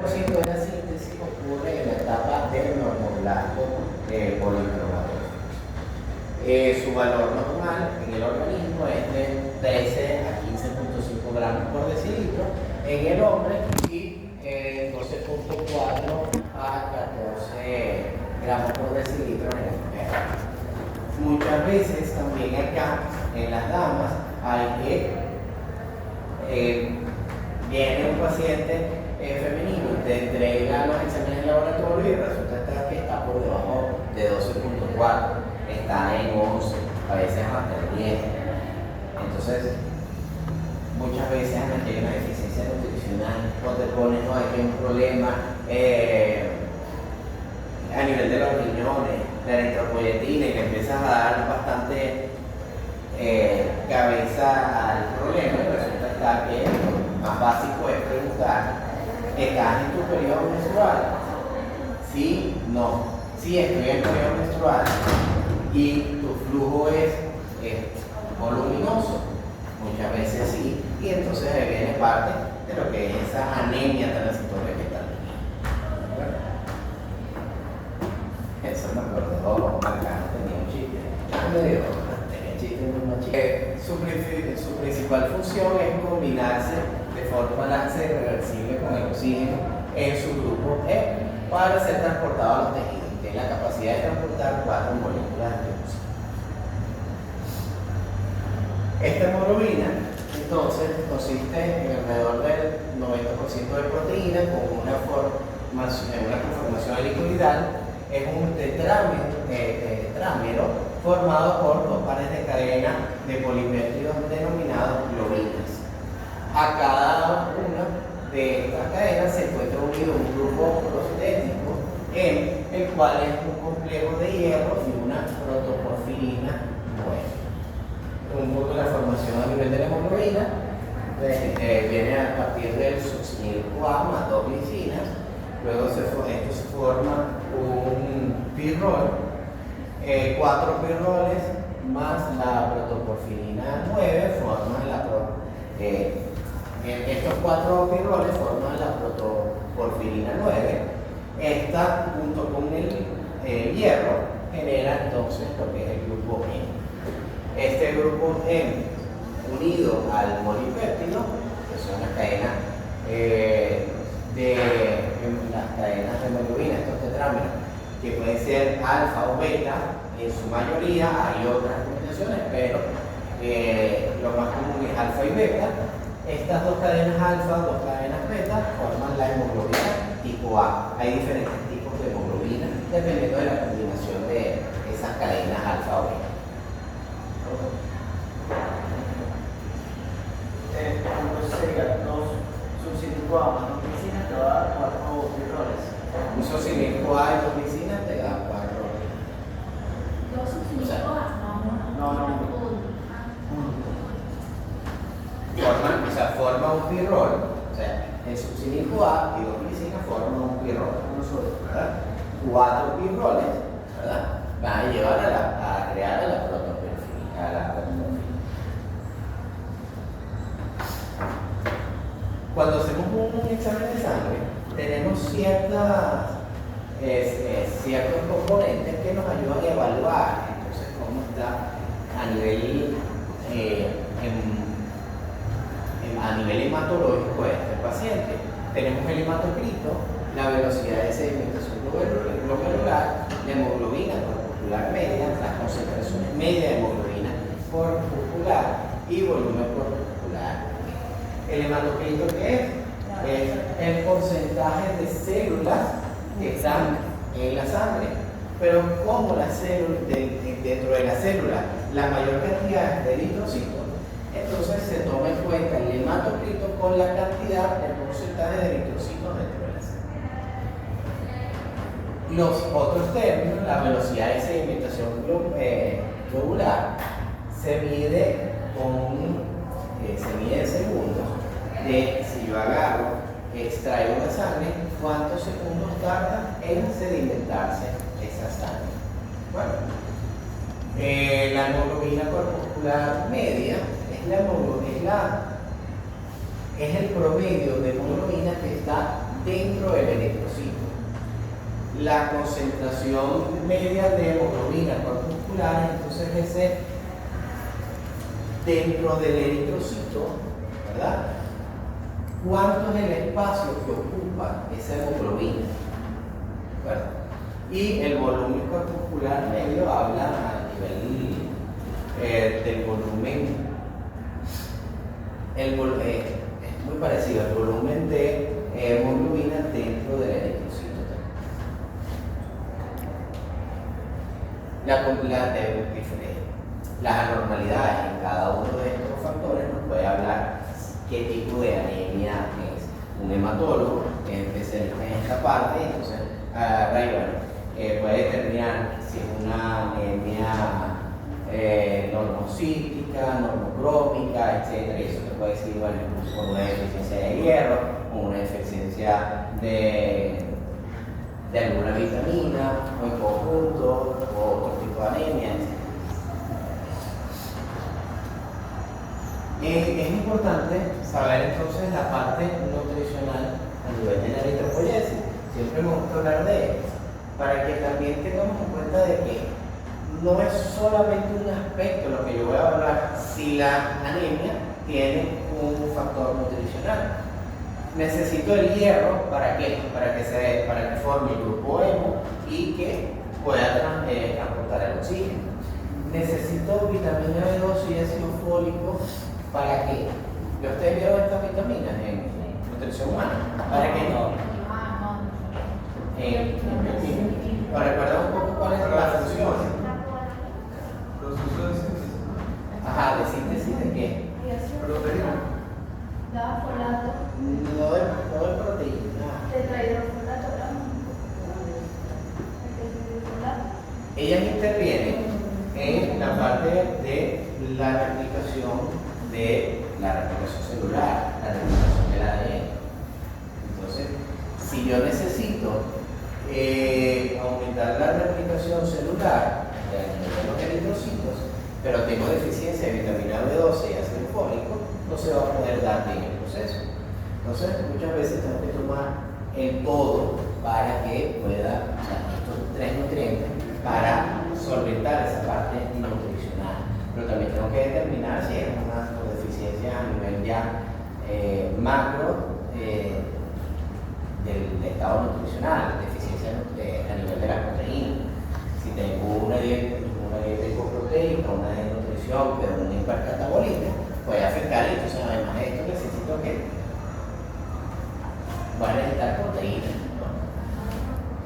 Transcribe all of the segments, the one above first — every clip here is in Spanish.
de la síntesis ocurre en la etapa del normoblasto policromatoso. Su valor normal en el organismo es de 13 a 15.5 gramos por decilitro en el hombre y 12.4 a 14 gramos por decilitro en la mujer. Muchas veces también acá en las damas hay que viene un paciente femenino, te entrega los exámenes de laboratorio y resulta que está por debajo de 12.4, está en 11, a veces hasta el 10. Entonces, muchas veces aquí hay una deficiencia nutricional o te pones, no, hay un problema a nivel de los riñones, de la eritropoyetina, y le empiezas a dar bastante cabeza al problema y resulta que lo más básico es preguntar: ¿estás en tu periodo menstrual? Sí, no. Sí, estoy en periodo menstrual y tu flujo es voluminoso. Muchas veces sí, y entonces ahí viene parte de lo que es esa anemia transitoria que está aquí. Eso me acordó, Marcano tenía un chiste. Tenía chiste muy chiste. Su principal función es combinarse de forma láser irreversible con el oxígeno en su grupo E para ser transportado a los tejidos. Tiene la capacidad de transportar 4 moléculas de oxígeno. Esta hemoglobina, entonces, consiste en alrededor del 90% de proteína con una conformación helicoidal. Es un tetrámero formado por 2 pares de cadena de polipéptidos denominados globinas. A cada una de estas cadenas se encuentra unido un grupo prostético en el cual es un complejo de hierro y una protoporfirina nueva. Un poco la formación a nivel de la hemoglobina viene a partir del succinil-CoA más 2 glicinas. Luego esto se forma un pirrol, 4 pirroles más la protoporfirina 9 forman estos 4 pirroles forman la protoporfirina 9. Esta junto con el hierro genera entonces lo que es el grupo N. Este grupo N unido al molipéptido, que son las cadenas de hemoglobina, estos tetrámeros, que pueden ser alfa o beta, en su mayoría hay otras combinaciones, pero lo más común es alfa y beta. Estas 2 cadenas alfa, 2 cadenas beta forman la hemoglobina tipo A. Hay diferentes tipos de hemoglobina dependiendo de la combinación de esas cadenas alfa o beta. ¿Cuántos serían los succinil-CoA más 2 glicinas? Te va a dar 4 pirroles. Un succinil-CoA y 2 glicinas te da 4. ¿Dos succinil-CoA? No. Forma un pirrol, o sea, el succinil-CoA y 2 glicinas forman un pirrol, uno solo, ¿verdad? 4 pirroles, ¿verdad? Van a llevar a crear a la protoporfirina. Cuando hacemos un examen de sangre, tenemos ciertos componentes que nos ayudan a evaluar entonces cómo está a nivel hematológico este paciente. Tenemos el hematocrito, la velocidad de sedimentación glomerular, la hemoglobina corpuscular media, las concentraciones medias de hemoglobina corpuscular y volumen corpuscular. El hematocrito, ¿qué es? Es el porcentaje de células que están en la sangre. Pero como las células, dentro de la célula, la mayor cantidad es de eritrocitos, entonces se toma en cuenta el hematocrito con la cantidad, el porcentaje de eritrocitos dentro de la célula. Los otros términos, la velocidad de sedimentación globular, se mide en segundos. Si yo agarro, extraigo la sangre, ¿cuántos segundos tarda en sedimentarse esa sangre? Bueno, la hemoglobina corpuscular media es el promedio de hemoglobina que está dentro del eritrocito. La concentración media de hemoglobina corpuscular, entonces ese dentro del eritrocito, ¿verdad? ¿Cuánto es el espacio que ocupa esa hemoglobina? ¿Verdad? Y el volumen corpuscular medio habla a nivel del volumen, es muy parecido al volumen de hemoglobina dentro del eritrocito. Las anormalidades en cada uno de estos factores nos puede hablar qué tipo de anemia es. Un hematólogo que es especialista en esta parte, entonces puede determinar si es una anemia normocítica, normocrómica, etc. Y eso te puede decir, bueno, incluso por una deficiencia de hierro, o una deficiencia de alguna vitamina, o en conjunto, o otro tipo de anemia, etc. Es importante saber entonces la parte nutricional a nivel de la eritropoyesis. Siempre me gusta hablar de esto, para que también tengamos en cuenta de que no es solamente un aspecto lo que yo voy a hablar si la anemia tiene un factor nutricional. Necesito el hierro, ¿para qué? Para que forme el grupo hemo y que pueda transportar el oxígeno. Necesito vitamina B12 y ácido fólico, ¿para qué? ¿Ya ustedes vieron estas vitaminas en nutrición humana? ¿Para qué no? Para recordar un poco cuál es la función. Proceso de síntesis. Ajá, ¿de síntesis de qué? Proteína. Da folato, No de proteína. tetrahidrofolato, Ellas intervienen en la parte de la replicación celular, la replicación del ADN. Entonces, si yo necesito aumentar la replicación celular de los eritrocitos, pero tengo deficiencia de vitamina B12 y ácido fólico, no se va a poder dar bien el proceso. Entonces, muchas veces tengo que tomar el todo para que pueda, o sea, estos tres nutrientes para solventar esa parte nutricional. Pero también tengo que determinar si es una deficiencia a nivel ya macro del estado nutricional, deficiencia a nivel de la proteína. Si tengo una dieta hipoproteica, una desnutrición, pero una hipercatabolismo, puede afectar. Y entonces, además de esto, necesito que va a necesitar proteína.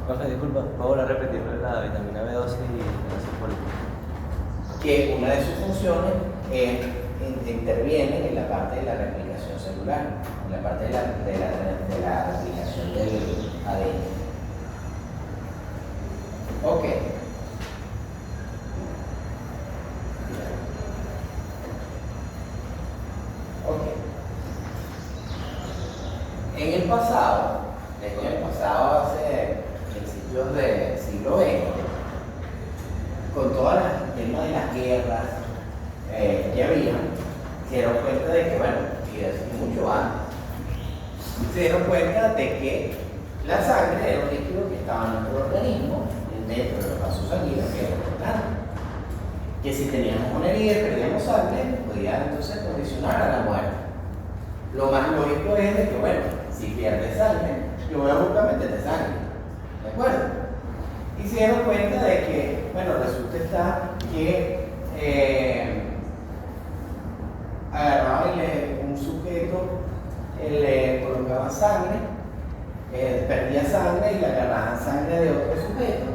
Profe, disculpa, ¿puedo volver a repetir la vitamina B12 y el ácido fólico? Que una de sus funciones interviene en la parte de la replicación celular, en la parte de la replicación del ADN. Ok. En el pasado, hace principios del siglo XX, con todo el tema de las guerras que había, se dieron cuenta de que, bueno, y desde mucho antes, se dieron cuenta de que la sangre era un líquido que estaba en nuestro organismo, dentro de los vasos sanguíneos, que era importante. Que si teníamos una herida y perdíamos sangre, podía entonces condicionar a la muerte. Lo más lógico es de que, bueno, si pierdes sangre, yo voy a buscar meterte sangre. ¿De acuerdo? Y se dieron cuenta de que, bueno, resulta estar que agarraban un sujeto, le colocaban sangre, perdía sangre y le agarraban sangre de otro sujeto.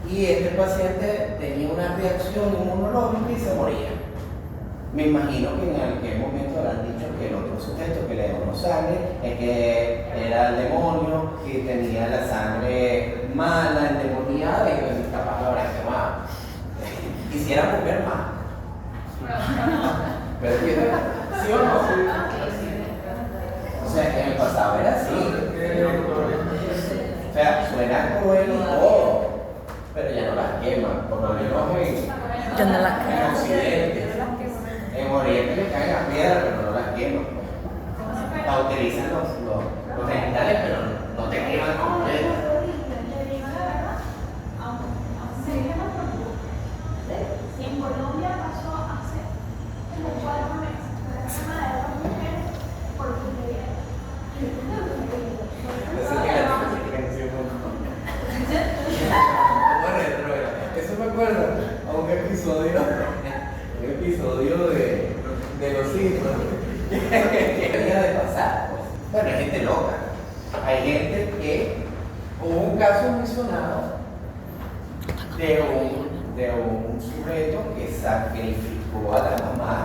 Y este paciente tenía una reacción inmunológica y se moría. Me imagino que en aquel momento habrán dicho que el otro sujeto que le donó sangre es que era el demonio, que tenía la sangre mala, endemoniada y que capaz lo habrán quemado. Quisiera volver más. Pero ¿sí o no? O sea, en el pasado era así. O sea, suena cruel y todo, pero ya no las queman, por lo menos en Occidente. En Oriente le caen las piedras, pero no las queman. La utilizan los genitales, pero gente que hubo un caso mencionado de un sujeto que sacrificó a la mamá.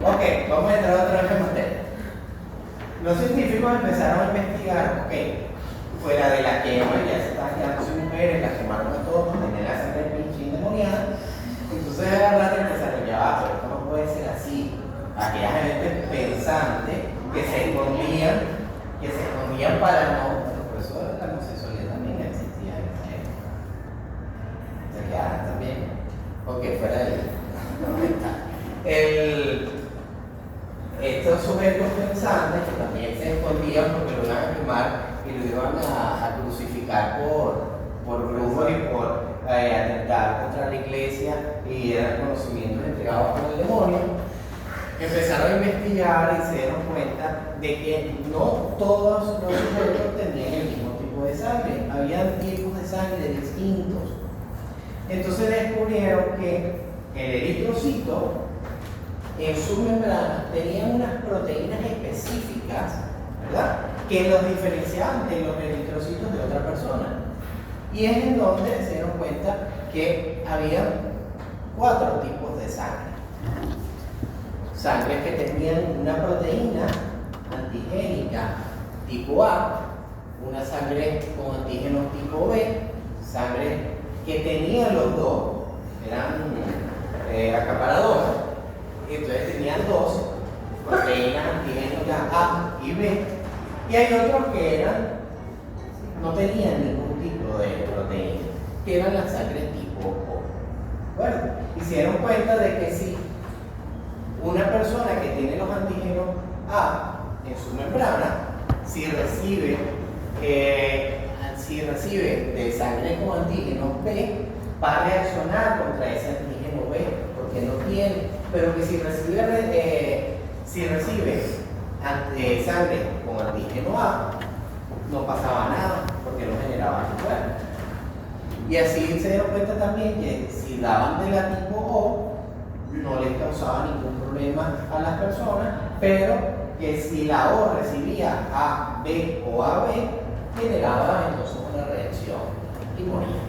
Ok, vamos a entrar otra vez en materia. Los científicos empezaron a investigar, ok, fuera de la quema, ya se estaban quedando sin mujeres, las quemaron a todos, tenían la sangre pinche endemoniada. Entonces agarraron y empezaron, ya va, pero esto no puede ser así. Aquella gente pensante que se escondían para no, pero por eso la homosexualidad también existía en esa época. Se quedaron también, porque fuera de estos sujetos pensantes que también se escondían porque lo iban a quemar y lo iban a crucificar por brujos y por atentar contra la iglesia y eran conocimientos entregados por el demonio, empezaron a investigar y se dieron cuenta de que no todos los sujetos tenían el mismo tipo de sangre, había tipos de sangre distintos. Entonces descubrieron que el eritrocito en sus membranas tenían unas proteínas específicas, ¿verdad?, que los diferenciaban de los eritrocitos de otra persona. Y es en donde se dieron cuenta que había 4 tipos de sangre. Sangre que tenían una proteína antigénica tipo A, una sangre con antígenos tipo B, sangre que tenían los dos, eran acaparadoras, entonces tenían 2 proteínas antigénicas A y B, y hay otros que no tenían ningún tipo de proteína, que eran las sangres tipo O. Bueno, y se dieron cuenta de que si una persona que tiene los antígenos A en su membrana, si recibe de sangre con antígenos B, va a reaccionar contra ese antígeno B, porque no tiene, pero que si recibe sangre con antígeno A, no pasaba nada, porque no generaba anticuerpos. Y así se dieron cuenta también que si daban de la tipo O, no les causaba ningún problema a las personas, pero que si la O recibía A, B o AB, generaba entonces una reacción y moría.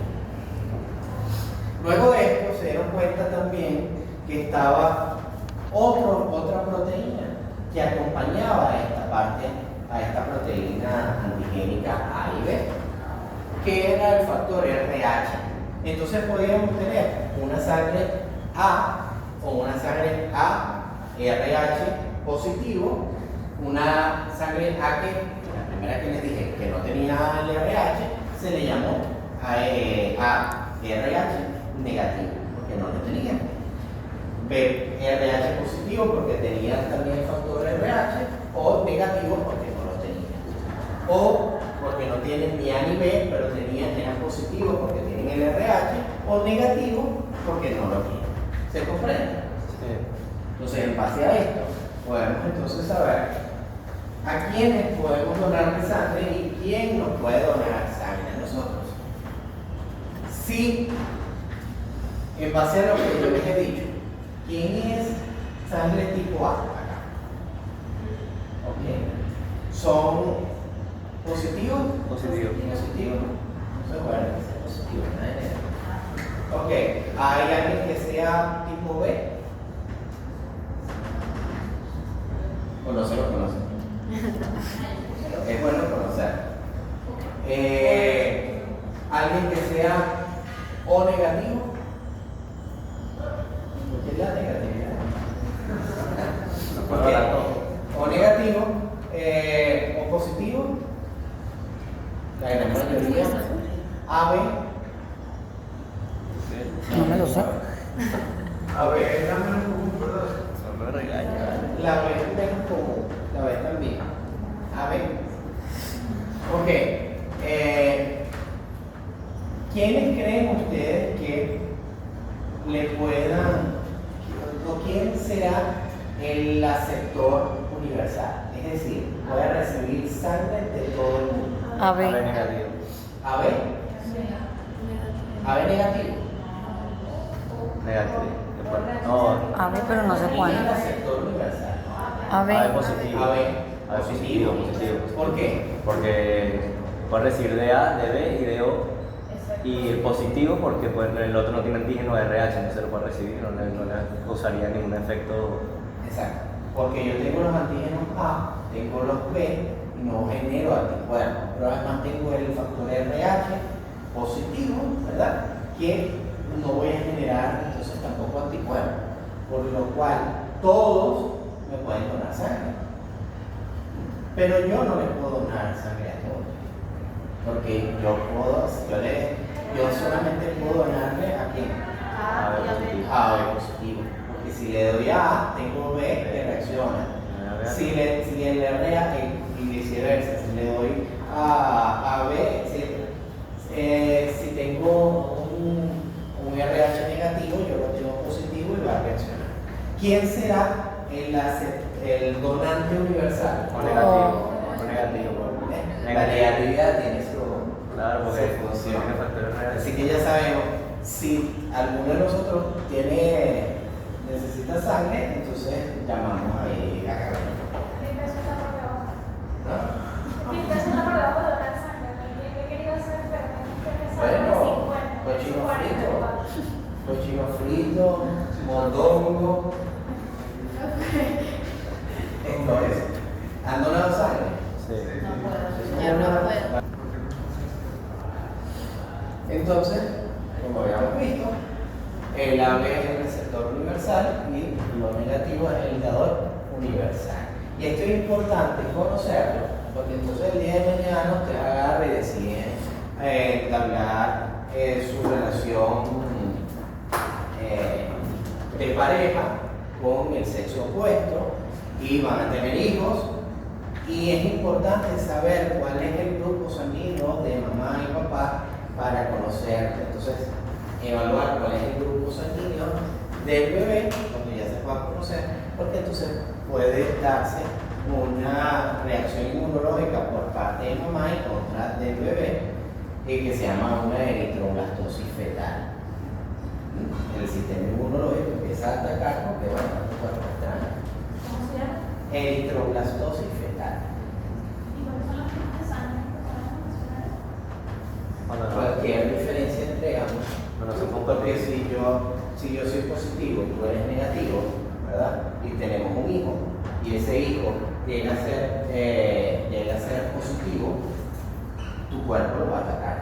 Luego de esto se dieron cuenta también que estaba otra proteína que acompañaba a esta proteína antigénica A y B, que era el factor RH. Entonces podíamos tener una sangre A o una sangre ARH positivo, una sangre A que, la primera que les dije, que no tenía el RH, se le llamó ARH negativo, porque no lo tenía. RH positivo porque tenía también el factor RH, o negativo porque no lo tenía. O porque no tienen ni A ni B, pero eran positivos porque tienen el RH, o negativo porque no lo tienen. ¿Se comprende? Sí. Entonces, en base a esto, podemos entonces saber a quiénes podemos donar sangre y quién nos puede donar sangre a nosotros. Si, en base a lo que yo les he dicho, ¿quién es sangre tipo A? Acá. Ok. ¿Son positivos? Positivo. Positivos. No se puede ser positivo, nada de eso. Ok. ¿Hay alguien que sea tipo B? ¿O no se lo conocen? Es bueno conocer. ¿Alguien que sea O negativo? ¿Por qué la negatividad? O negativo, o positivo, la gran mayoría, AB. No me lo sé. AB es la menos común, ¿verdad? No me regaña. La B es menos común, la B también. AB. Ok. ¿Quiénes creen ustedes que le puedan, o quién será el aceptor universal? Es decir, puede recibir sangre de todo el mundo. A AB ver. negativo. AB. AB negativo. Negativo. No. A ver, pero no sé ¿Quién cuál. es el aceptor universal? A AB ver. positivo. AB AB positivo. ¿Por qué? Porque puede recibir de A, de B y de O. Exacto. Y el positivo porque pues, el otro no tiene antígeno de RH, no se lo puede recibir, no le causaría ningún efecto. Exacto. Porque yo tengo los antígenos A, tengo los B y no genero anticuerpos. Pero además tengo el factor RH positivo, ¿verdad? Que no voy a generar entonces tampoco anticuerpos. Por lo cual todos me pueden donar sangre. Pero yo no les puedo donar sangre a todos. Porque yo solamente puedo donarle a quién? Ah, ya ven. A B positivo. Porque si le doy a A, tengo B que reacciona. Si el RH y viceversa, si le doy a B, si tengo un RH negativo, yo lo tengo positivo y va a reaccionar. ¿Quién será el donante universal? O negativo. O negativo. La negatividad tiene su Claro, porque función. tiene factores reales. Así que ya sabemos, si alguno de nosotros necesita sangre, entonces llamamos ahí a Carmen. ¿No? Bueno, cochino frito, mondongo. Entonces, ¿han donado sangre? Sí. No puedo. Yo no puedo. Entonces, como habíamos visto, el AB es el receptor universal y lo negativo es el dador universal. Y esto es importante conocerlo, porque entonces el día de mañana usted agarra y decide entablar su relación de pareja con el sexo opuesto y van a tener hijos. Y es importante saber cuál es el grupo sanguíneo de mamá y papá para conocer, entonces evaluar cuál es el grupo sanguíneo del bebé, cuando ya se pueda conocer, porque entonces puede darse una reacción inmunológica por parte de mamá y contra del bebé, que se llama una eritroblastosis fetal. El sistema inmunológico empieza a atacar porque bueno, tu cuerpo extraño. ¿Cómo se llama? Eritroblastosis fetal. ¿Y cuáles son los tipos de sangre que podemos mencionar? Cuando no, Cualquier diferencia entre ambos. cuando son Porque compatibles. si yo soy positivo y tú eres negativo, ¿verdad? Y tenemos un hijo, y ese hijo llega a ser positivo, tu cuerpo lo va a atacar.